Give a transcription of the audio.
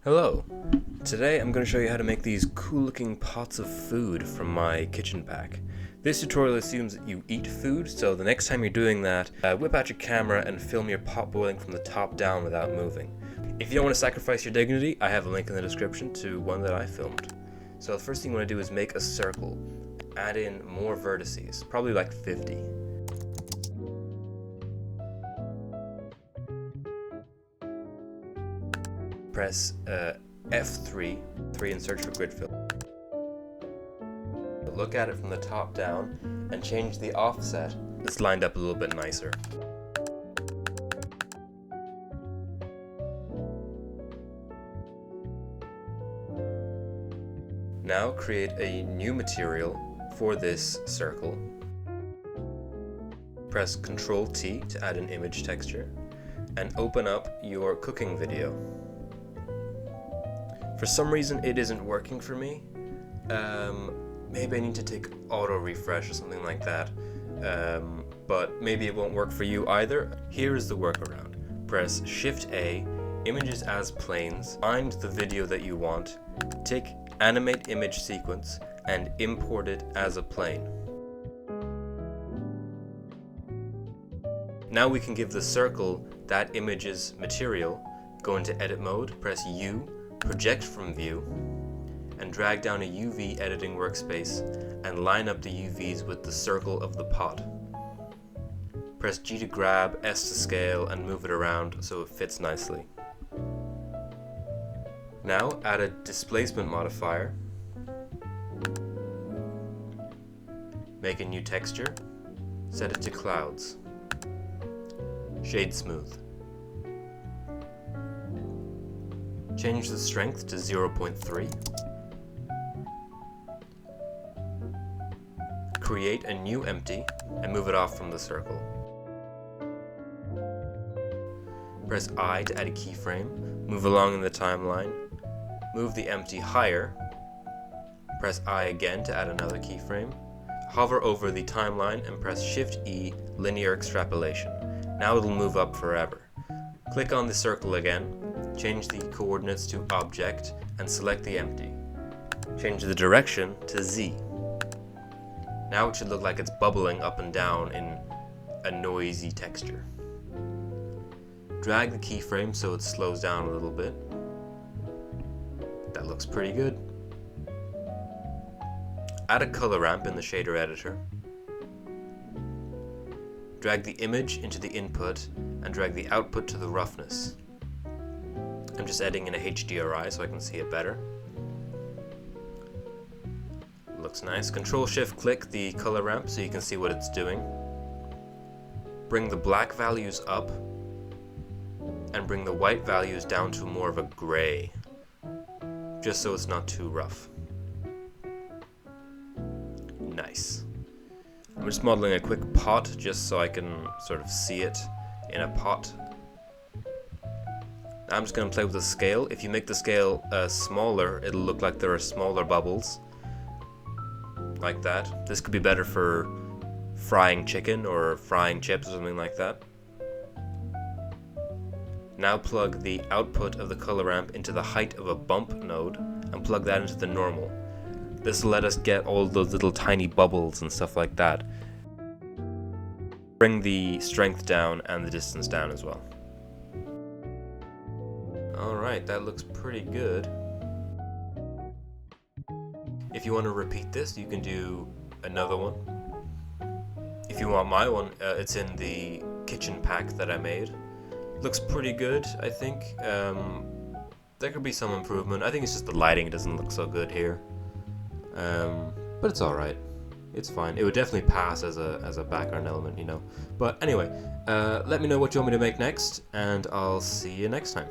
Hello! Today I'm going to show you how to make these cool looking pots of food from my kitchen pack. This tutorial assumes that you eat food, so the next time you're doing that, whip out your camera and film your pot boiling from the top down without moving. If you don't want to sacrifice your dignity, I have a link in the description to one that I filmed. So the first thing you want to do is make a circle. Add in more vertices, probably like 50. Press F3 and search for grid fill. Look at it from the top down and change the offset. It's lined up a little bit nicer. Now create a new material for this circle. Press Ctrl T to add an image texture and open up your cooking video. For some reason it isn't working for me. Maybe I need to take auto refresh or something like that. But maybe it won't work for you either. Here is the workaround. Press Shift A, images as planes, find the video that you want, take animate image sequence and import it as a plane. Now we can give the circle that image's material. Go into edit mode, press U, project from view, and drag down a UV editing workspace and line up the UVs with the circle of the pot. Press G to grab, S to scale, and move it around so it fits nicely. Now add a displacement modifier. Make a new texture. Set it to clouds. Shade smooth. Change the strength to 0.3. Create a new empty and move it off from the circle. Press I to add a keyframe. Move along in the timeline. Move the empty higher. Press I again to add another keyframe. Hover over the timeline and press Shift E, linear extrapolation. Now it'll move up forever. Click on the circle again. Change the coordinates to object and select the empty. Change the direction to Z. Now it should look like it's bubbling up and down in a noisy texture. Drag the keyframe so it slows down a little bit. That looks pretty good. Add a color ramp in the shader editor. Drag the image into the input and drag the output to the roughness. I'm just adding in a HDRI so I can see it better. Looks nice. Control-Shift-Click the color ramp so you can see what it's doing. Bring the black values up and bring the white values down to more of a gray, just so it's not too rough. Nice. I'm just modeling a quick pot just so I can sort of see it in a pot. I'm just going to play with the scale. If you make the scale smaller, it'll look like there are smaller bubbles. Like that. This could be better for frying chicken or frying chips or something like that. Now plug the output of the color ramp into the height of a bump node and plug that into the normal. This will let us get all those little tiny bubbles and stuff like that. Bring the strength down and the distance down as well. Alright, that looks pretty good. If you want to repeat this, you can do another one. If you want my one, it's in the kitchen pack that I made. Looks pretty good, I think. There could be some improvement. I think it's just the lighting doesn't look so good here. But it's alright. It's fine. It would definitely pass as a background element, you know. But anyway, let me know what you want me to make next, and I'll see you next time.